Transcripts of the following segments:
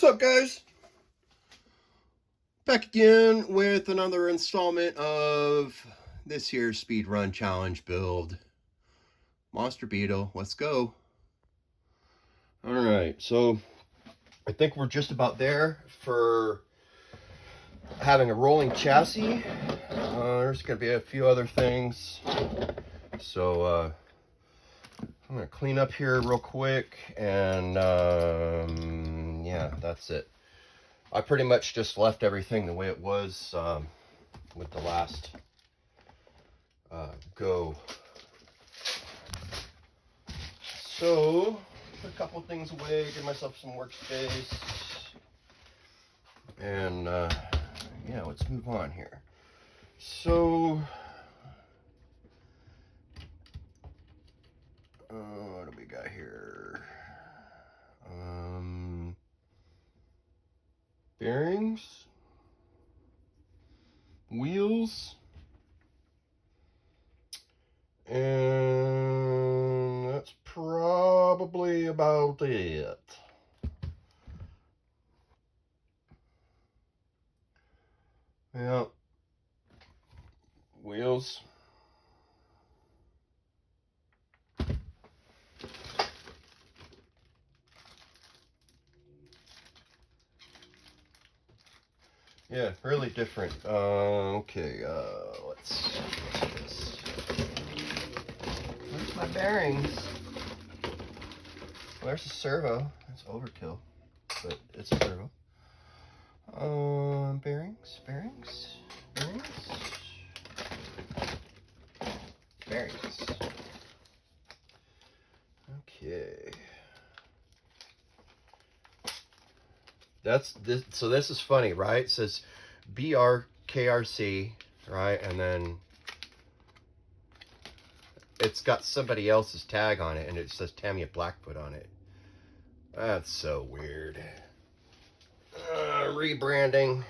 up, guys? Back again with another installment of this year's speedrun challenge build. Monster Beetle, let's go. Alright, so I think we're just about there for having a rolling chassis. There's going to be a few other things. So I'm going to clean up here real quick and yeah, that's it. I pretty much just left everything the way it was with the last go. So, put a couple things away, give myself some workspace, and yeah, let's move on here. So, what do we got here? Bearings, wheels, and that's probably about it. Yeah, wheels. Yeah, really different. Okay, let's do this. Where's my bearings? Where's the servo? It's overkill, but it's a servo. Bearings. Okay. That's this. So this is funny, right? It says BRKRC, right? And then it's got somebody else's tag on it, and it says Tamiya Blackfoot on it. That's so weird. Rebranding.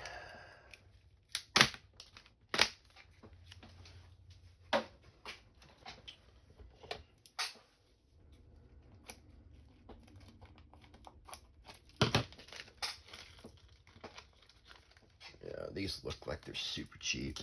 Yeah, these look like they're super cheap.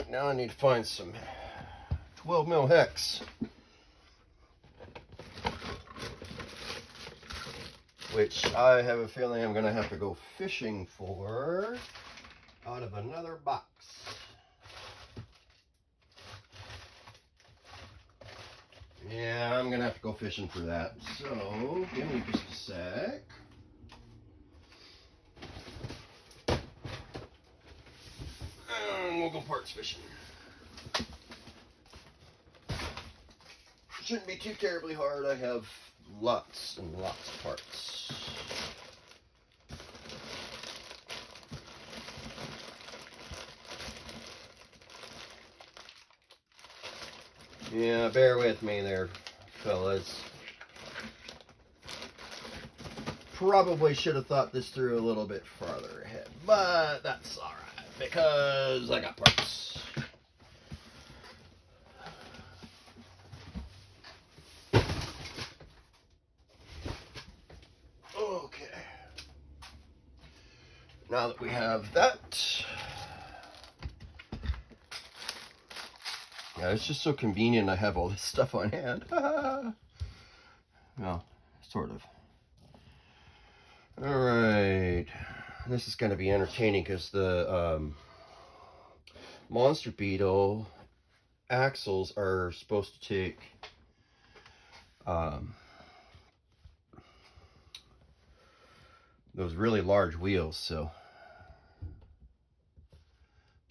Now I need to find some 12 mil hex, which I have a feeling I'm going to have to go fishing for out of another box. Yeah, I'm going to have to go fishing for that. So, give me just a sec. And we'll go parts fishing. Shouldn't be too terribly hard. I have lots and lots of parts. Yeah, bear with me there, fellas. Probably should have thought this through a little bit farther ahead, but that's alright, because I got parts. Okay. Now that we have that, yeah, it's just so convenient I have all this stuff on hand. Well, sort of. Alright, this is going to be entertaining because the Monster Beetle axles are supposed to take those really large wheels, so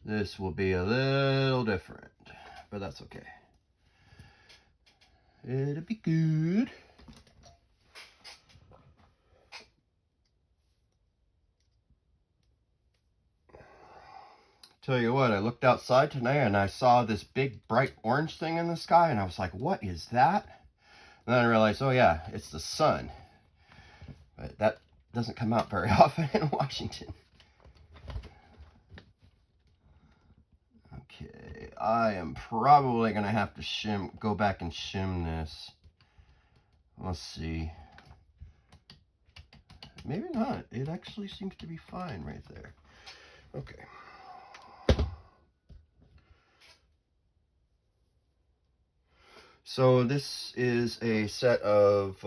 this will be a little different, but that's okay. It'll be good. Tell you what, I looked outside today and I saw this big bright orange thing in the sky and I was like, what is that? And then I realized, oh yeah, it's the sun. But that doesn't come out very often in Washington. Okay, I am probably gonna have to go back and shim this. Let's see. Maybe not. It actually seems to be fine right there. Okay. So this is a set of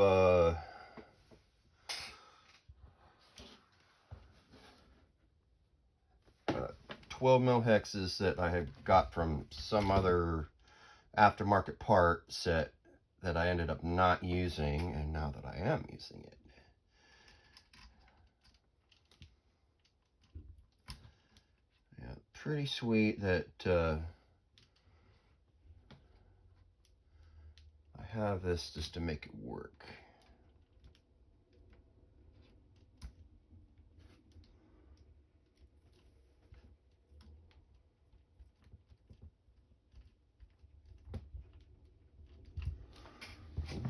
12 mil hexes that I had got from some other aftermarket part set that I ended up not using, and now that I am using it. Yeah, pretty sweet that I have this just to make it work.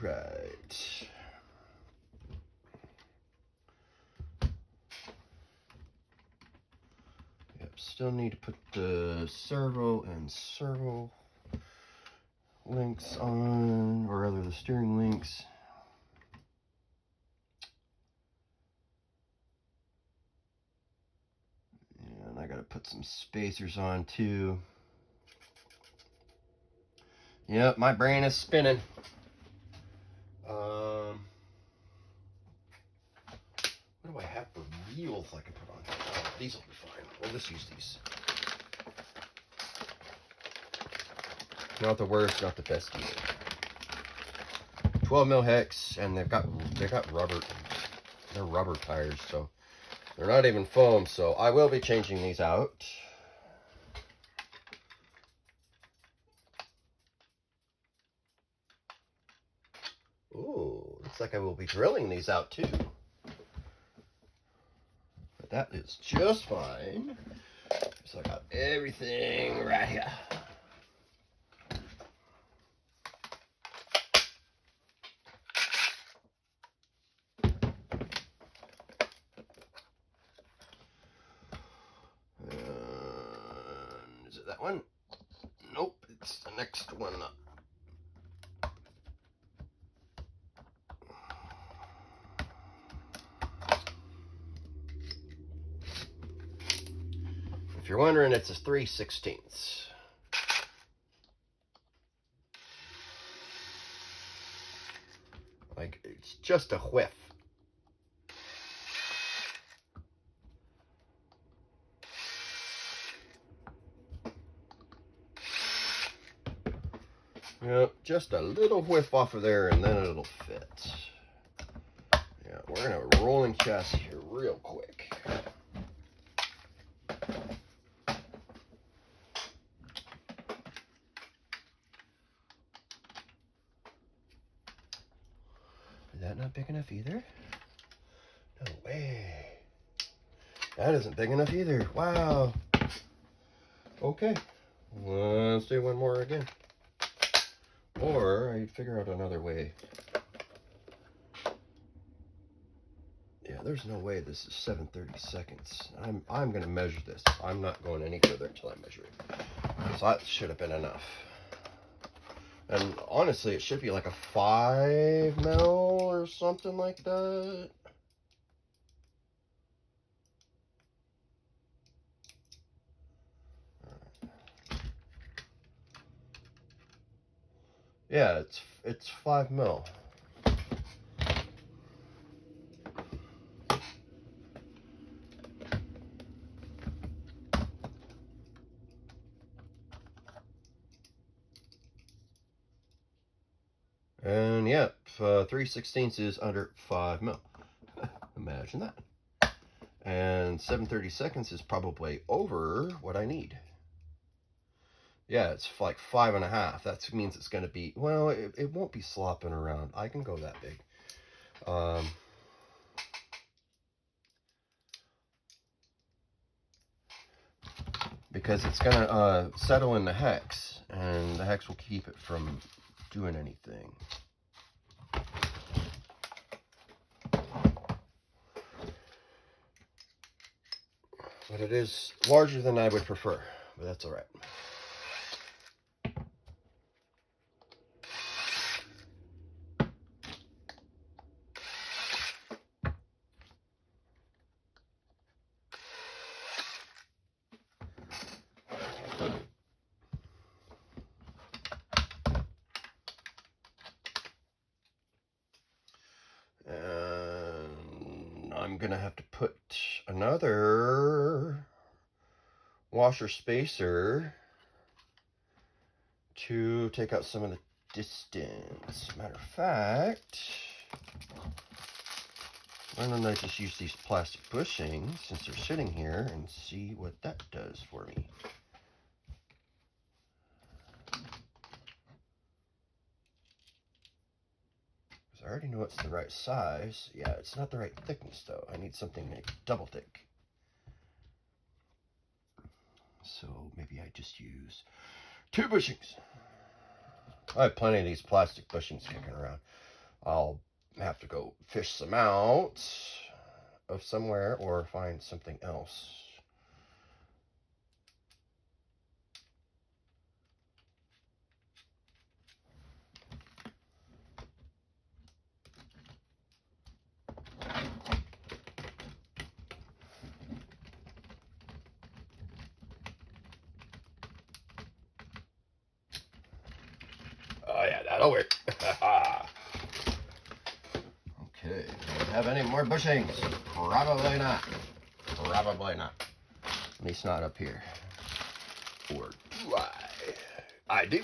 Right. Yep, still need to put the servo and servo links on, or rather the steering links. And I gotta put some spacers on too. Yep, my brain is spinning. What do I have for wheels I can put on? Oh, these will be fine. We'll just use these. Not the worst, not the best either. 12 mil hex, and they've got rubber. They're rubber tires, so they're not even foam. So I will be changing these out. Ooh, looks like I will be drilling these out too. But that is just fine. So I got everything right here. Is it that one? Nope, it's the next one up. If you're wondering, it's a 3/16. Like, it's just a whiff. Yep, just a little whiff off of there and then it'll fit. Yeah, we're gonna have a rolling chassis here real quick. Is that not big enough either? No way. That isn't big enough either. Wow. Okay. Let's do one more again. Or I'd figure out another way. Yeah, there's no way this is 7/32. I'm gonna measure this. I'm not going any further until I measure it. So that should have been enough. And honestly, it should be like a 5 mil or something like that. Yeah, it's 5 mil. And yeah, 3/16 is under 5 mil. Imagine that. And 7/32 is probably over what I need. Yeah, it's like 5.5. That means it's going to be, well, it won't be slopping around. I can go that big. Because it's going to settle in the hex, and the hex will keep it from doing anything. But it is larger than I would prefer, but that's all right. And I'm going to have to put another washer spacer to take out some of the distance. Matter of fact, why don't I just use these plastic bushings since they're sitting here and see what that does for me. I already know it's the right size. Yeah, it's not the right thickness though. I need something like double thick. So maybe I just use 2 bushings. I have plenty of these plastic bushings kicking around. I'll have to go fish some out of somewhere or find something else. Oh yeah, that'll work. Okay, do I have any more bushings? Probably not. Probably not. At least not up here. Or do I? I do.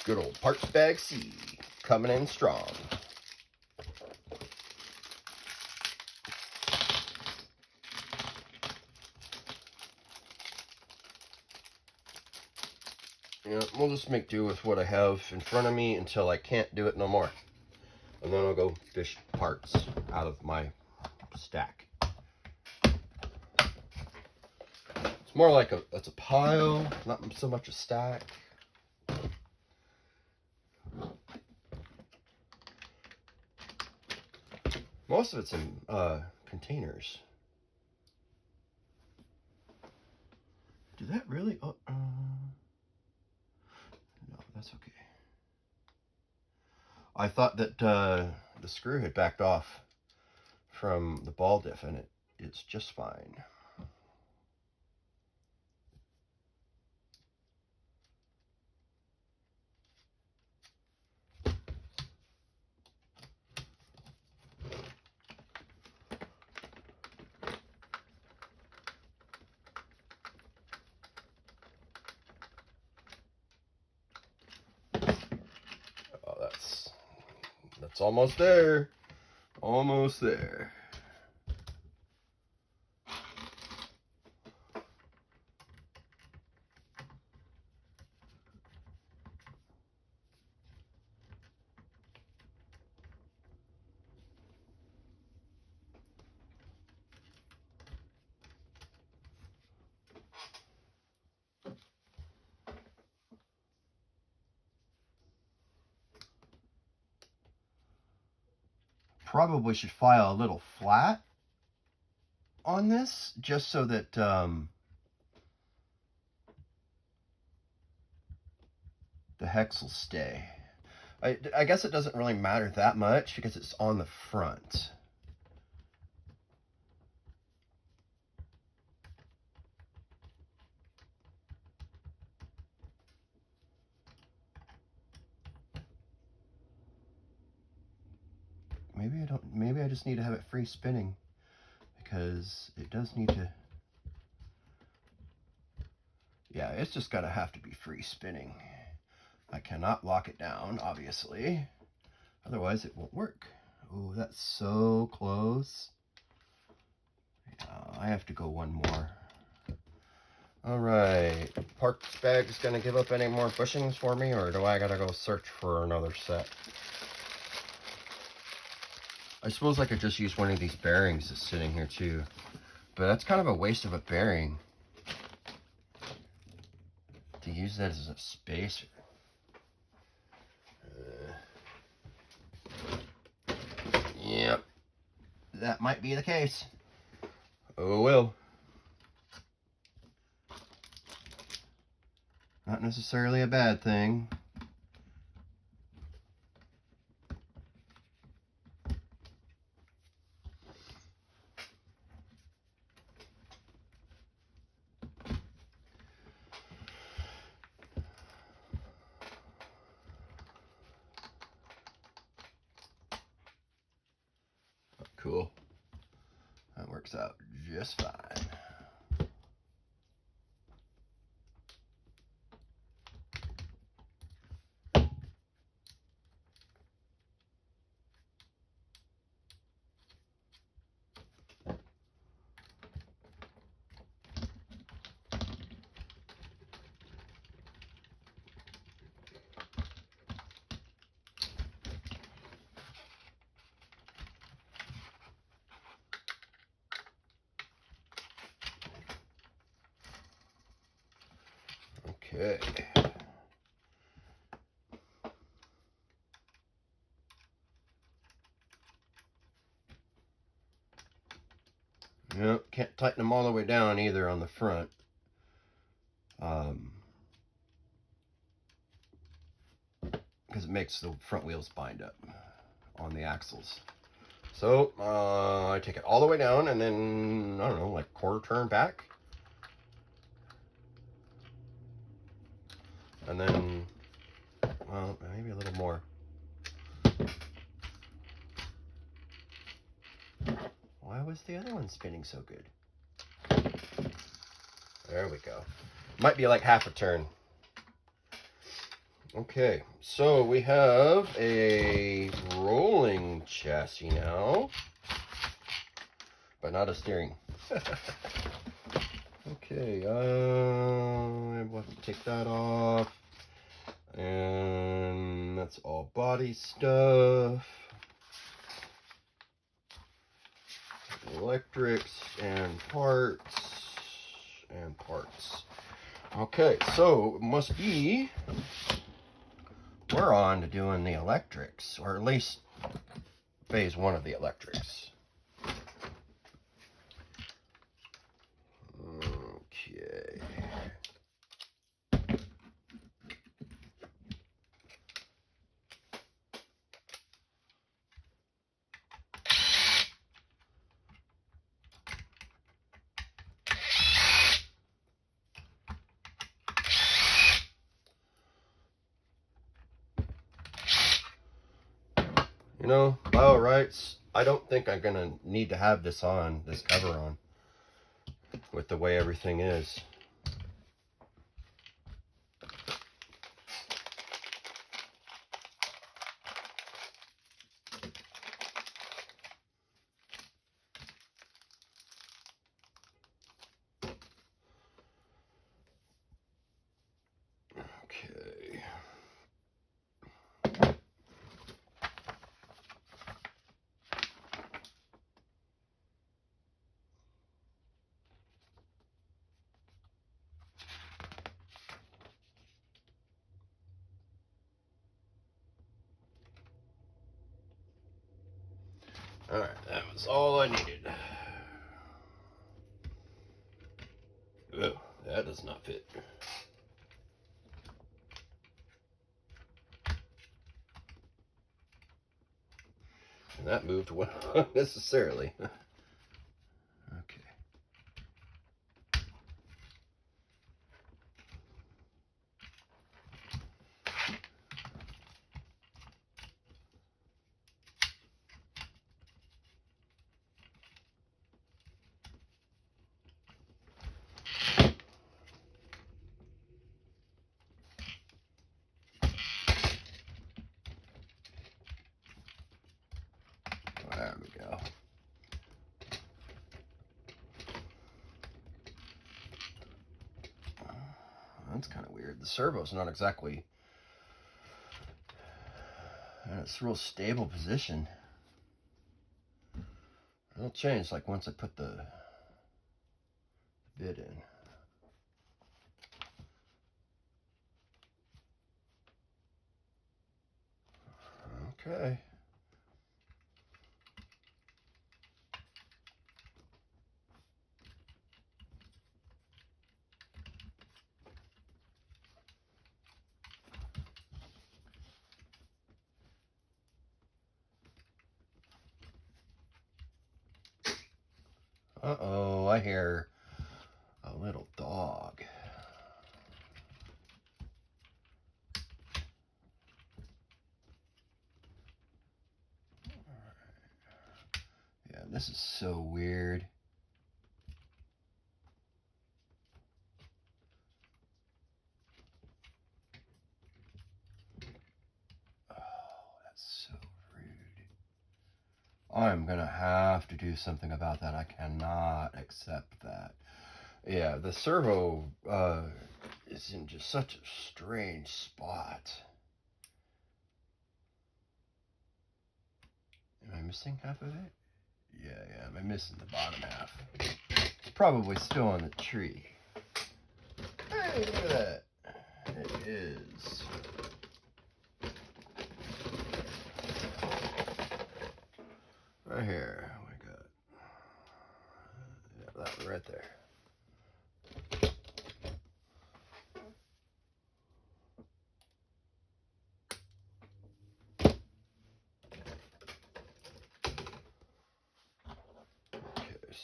Good old parts bag C, coming in strong. Yeah, we'll just make do with what I have in front of me until I can't do it no more. And then I'll go fish parts out of my stack. It's more like it's a pile, not so much a stack. Most of it's in containers. Did that really? No, that's okay. I thought that the screw had backed off from the ball diff, and it's just fine. It's almost there. Almost there. Probably should file a little flat on this just so that the hex will stay. I guess it doesn't really matter that much because it's on the front. Maybe I just need to have it free spinning because it does need to. Yeah, it's just gotta have to be free spinning. I cannot lock it down, obviously. Otherwise, it won't work. Oh, that's so close. I have to go one more. All right. Parts bag's gonna give up any more bushings for me, or do I gotta go search for another set? I suppose I could just use one of these bearings that's sitting here too, but that's kind of a waste of a bearing to use that as a spacer. Yep, that might be the case. Oh well. Not necessarily a bad thing. Cool. That works out just fine. Okay. Yep, can't tighten them all the way down either on the front. Because it makes the front wheels bind up on the axles. So I take it all the way down and then, I don't know, like quarter turn back. And then, well, maybe a little more. Why was the other one spinning so good? There we go. Might be like half a turn. Okay, so we have a rolling chassis now, but not a steering. Okay, we'll have to take that off, and that's all body stuff. Electrics and parts, Okay, so it must be we're on to doing the electrics, or at least phase one of the electrics. Okay. You know, by all rights, I don't think I'm gonna need to have this cover on, with the way everything is. Okay. All right, that was all I needed. Oh, that does not fit. And that moved unnecessarily. Okay. That's kind of weird. The servo's not exactly in its real stable position. It'll change like once I put the bit in. Okay. Uh-oh, I hear a little dog. Yeah, this is so weird. Oh, that's so rude. I'm gonna have to do something about that. I cannot accept that. Yeah, the servo is in just such a strange spot. Am I missing half of it? Yeah, I'm missing the bottom half. It's probably still on the tree. Hey, look at that. It is. Right here, we got, yeah, that one right there.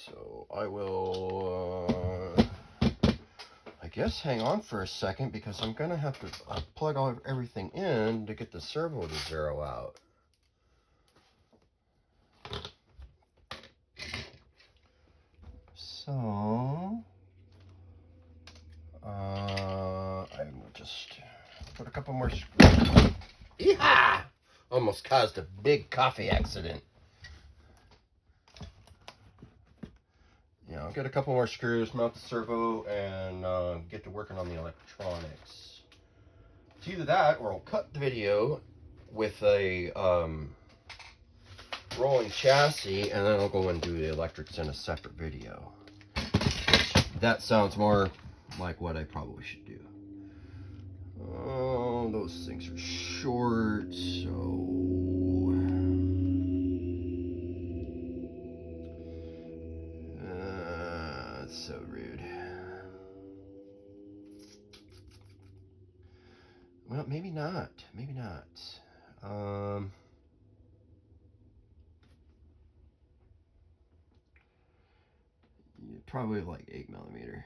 So I will, I guess, hang on for a second because I'm going to have to plug everything in to get the servo to zero out. So, I will just put a couple more screws. Yeehaw! Almost caused a big coffee accident. Yeah, I'll get a couple more screws, mount the servo, and get to working on the electronics. It's either that, or I'll cut the video with a rolling chassis, and then I'll go and do the electrics in a separate video. That sounds more like what I probably should do. Oh, those things are short, so... that's so rude. Well, maybe not. Maybe not. Probably like 8mm.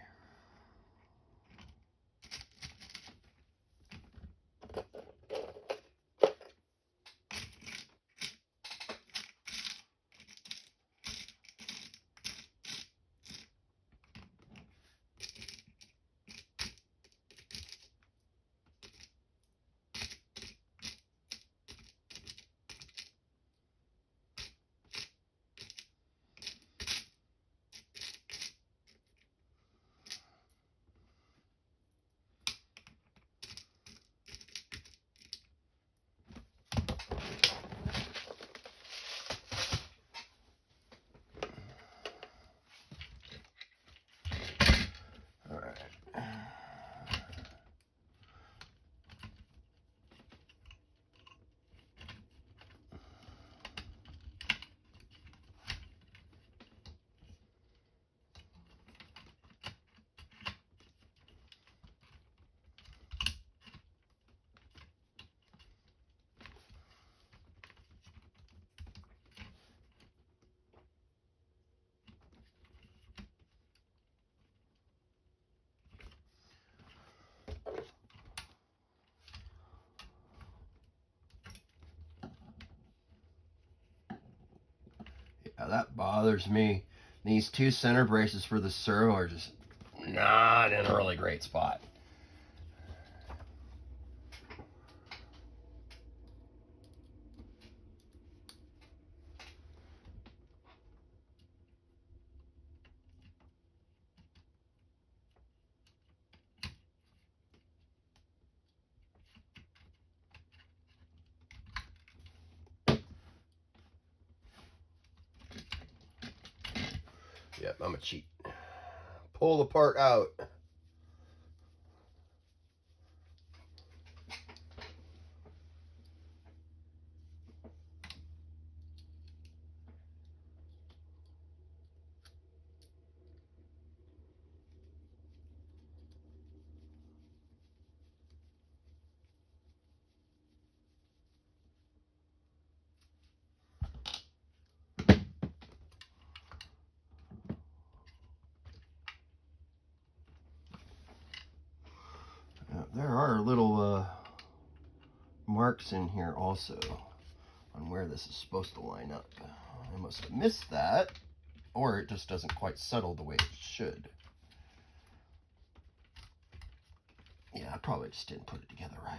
Yeah, that bothers me. These two center braces for the servo are just not in a really great spot. I'm a cheat. Pull the part out. There are little marks in here also on where this is supposed to line up. I must have missed that, or it just doesn't quite settle the way it should. Yeah, I probably just didn't put it together right.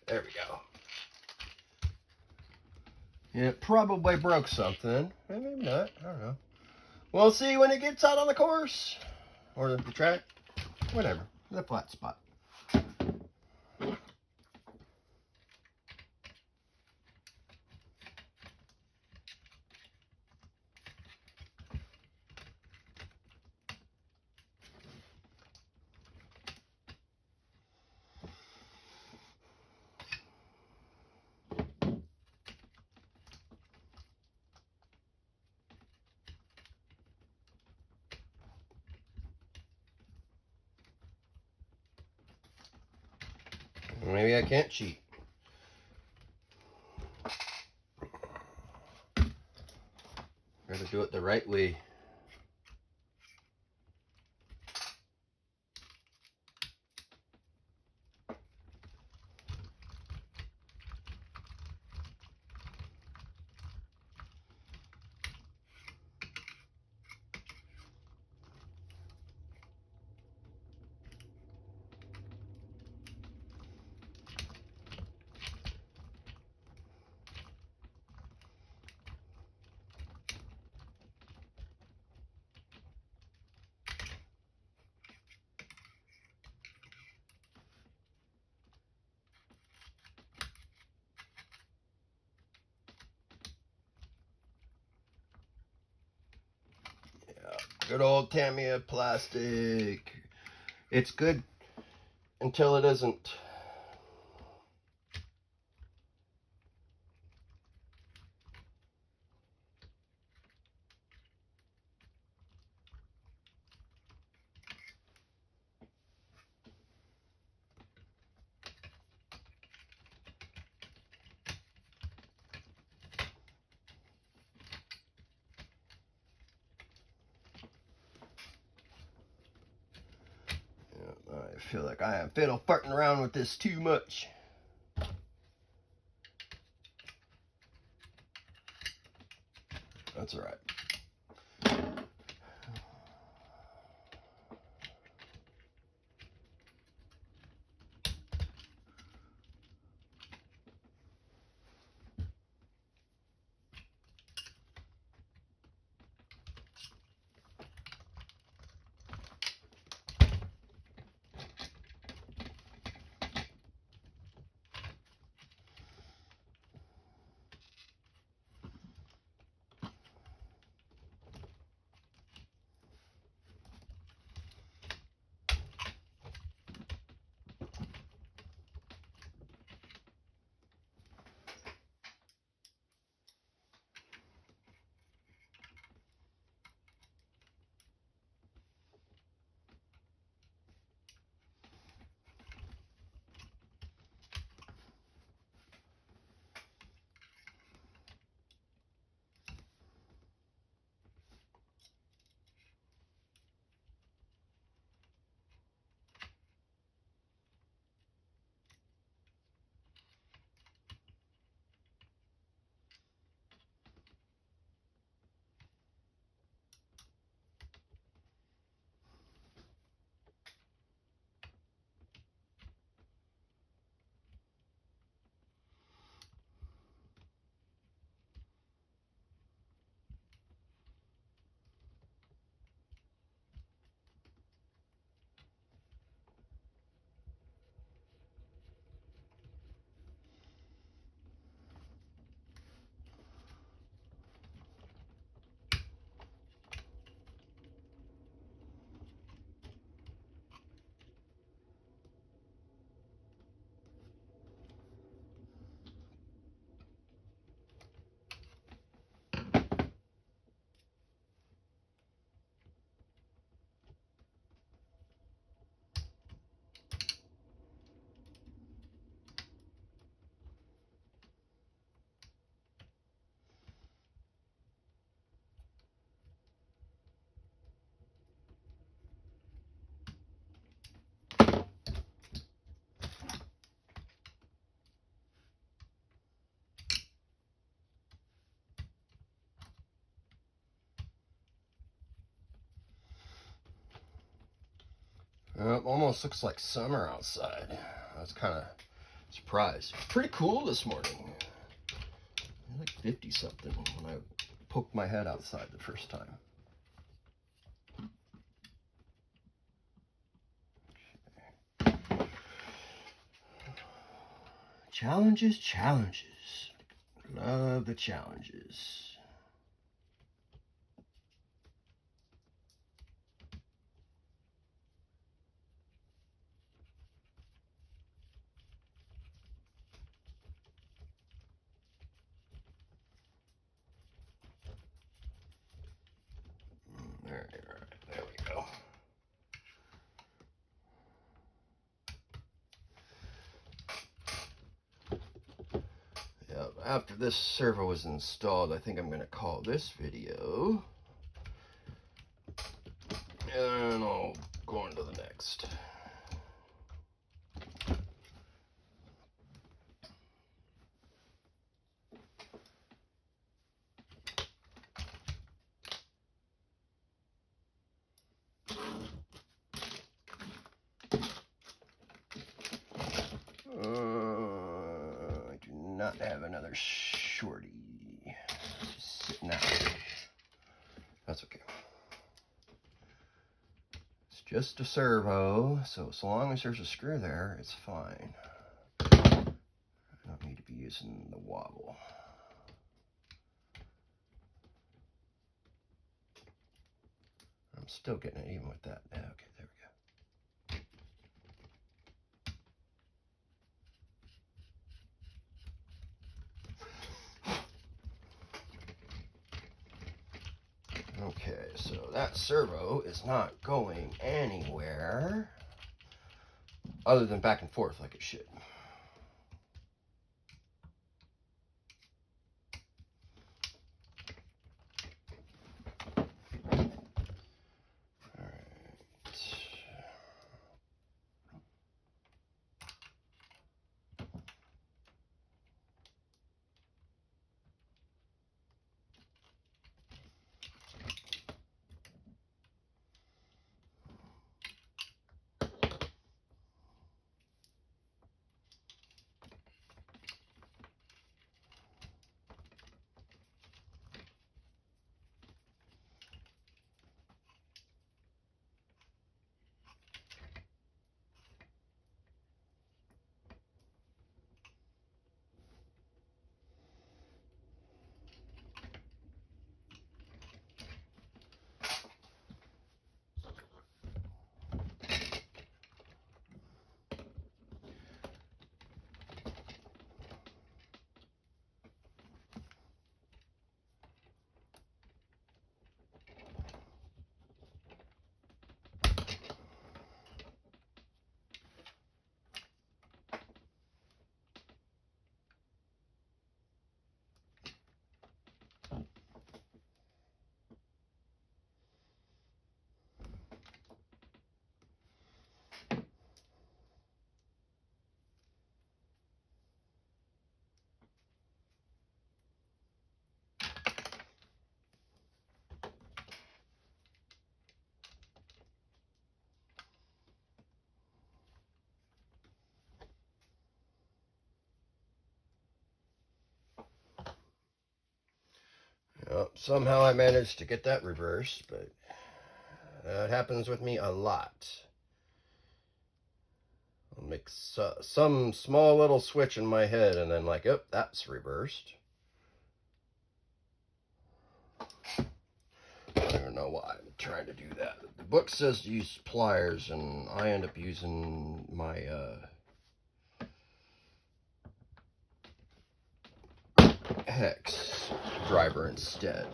There we go. It probably broke something. Maybe not. I don't know. We'll see when it gets out on the course. Or the track. Whatever. The flat spot. Maybe I can't cheat. Gotta do it the right way. Good old Tamiya plastic. It's good until it isn't. I feel like I am fiddle farting around with this too much. That's all right. Almost looks like summer outside. I was kind of surprised. Pretty cool this morning. Like 50 something when I poked my head outside the first time. Challenges, challenges. Love the challenges. There we go. Yep, after this servo is installed, I think I'm going to call this video. And I'll go on to the next. I do not have another shorty. Just sitting out. That's okay. It's just a servo, so as long as there's a screw there, it's fine. I don't need to be using the wobble. I'm still getting it even with that. Okay, there we go. Okay, so that servo is not going anywhere other than back and forth like it should. Well, somehow I managed to get that reversed, but that happens with me a lot. I'll make some small little switch in my head and then like, oh, that's reversed. I don't know why I'm trying to do that. The book says to use pliers, and I end up using my hex driver instead.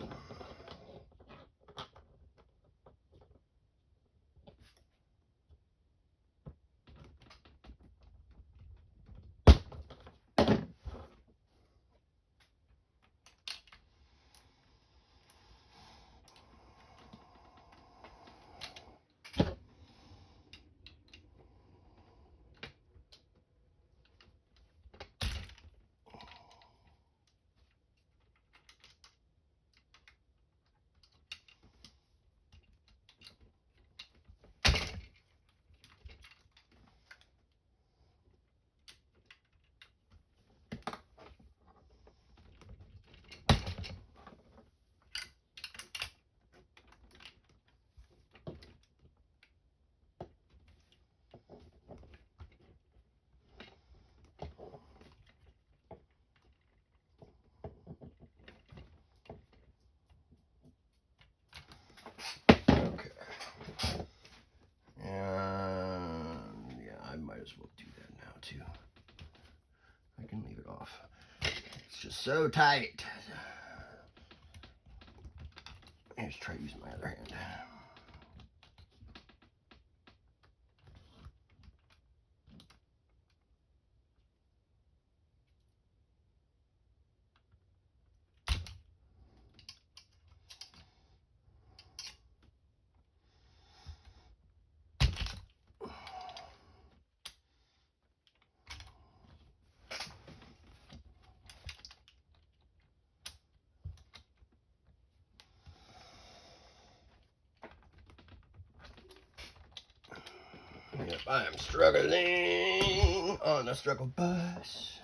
to. I can leave it off. It's just so tight. Let's try using my other hand. Yep, I am struggling on the struggle bus.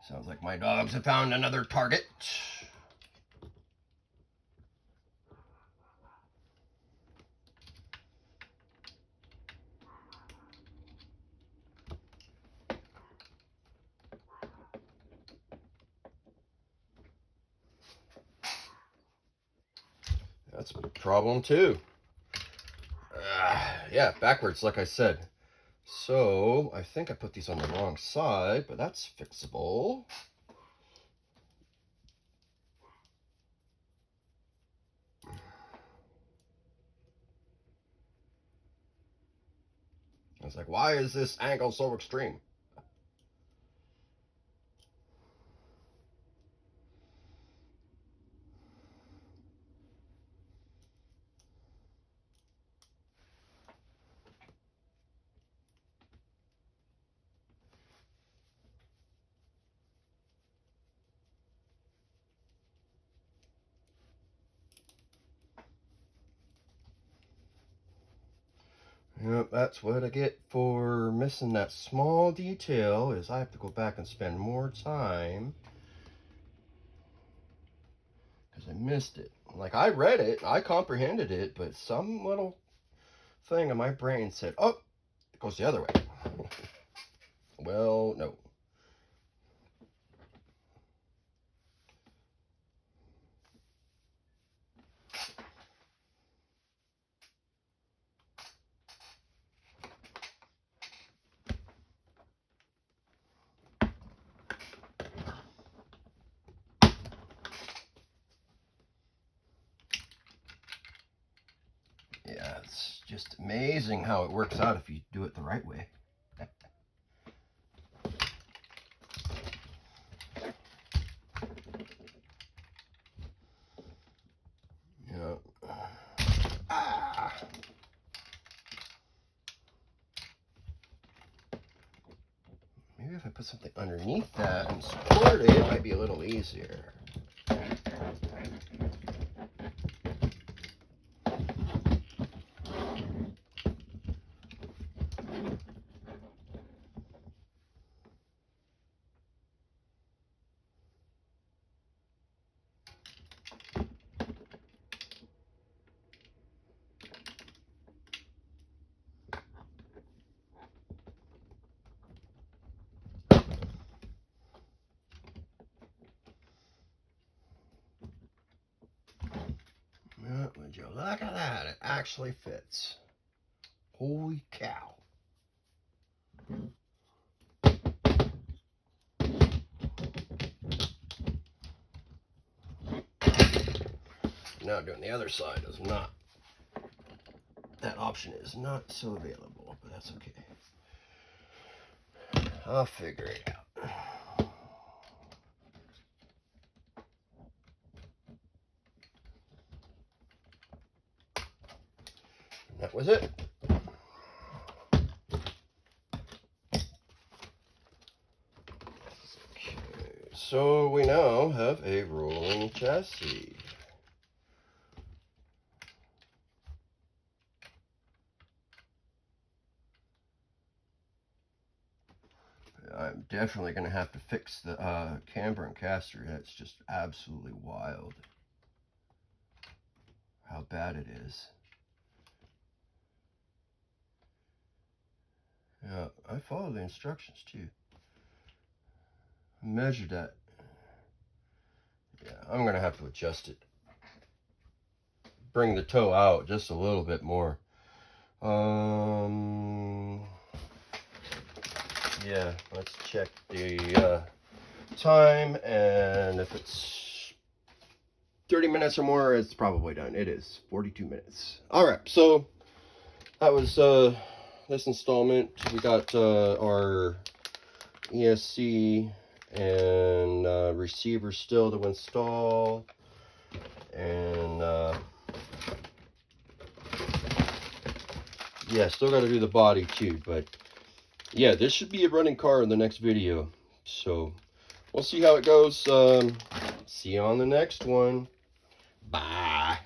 Sounds like my dogs have found another target. That's a problem too. Yeah, backwards, like I said. So I think I put these on the wrong side, but that's fixable. I was like, why is this angle so extreme? Yep, that's what I get for missing that small detail, is I have to go back and spend more time because I missed it. Like, I read it, I comprehended it, but some little thing in my brain said, oh, it goes the other way. Well, no. Yeah, it's just amazing how it works out if you do it the right way. Yeah. Maybe if I put something underneath that and support it, it might be a little easier. Would you look at that? It actually fits. Holy cow. Now doing the other side is not. That option is not so available, but that's okay. I'll figure it out. That was it. Okay, so we now have a rolling chassis. I'm definitely going to have to fix the camber and caster. It's just absolutely wild how bad it is. Yeah, I followed the instructions too. Measured that. Yeah, I'm going to have to adjust it. Bring the toe out just a little bit more. Yeah, let's check the time, and if it's 30 minutes or more, it's probably done. It is 42 minutes. All right, so that was this installment. We got our ESC and receiver still to install, and yeah, still got to do the body too. But yeah, this should be a running car in the next video, so we'll see how it goes. See you on the next one. Bye.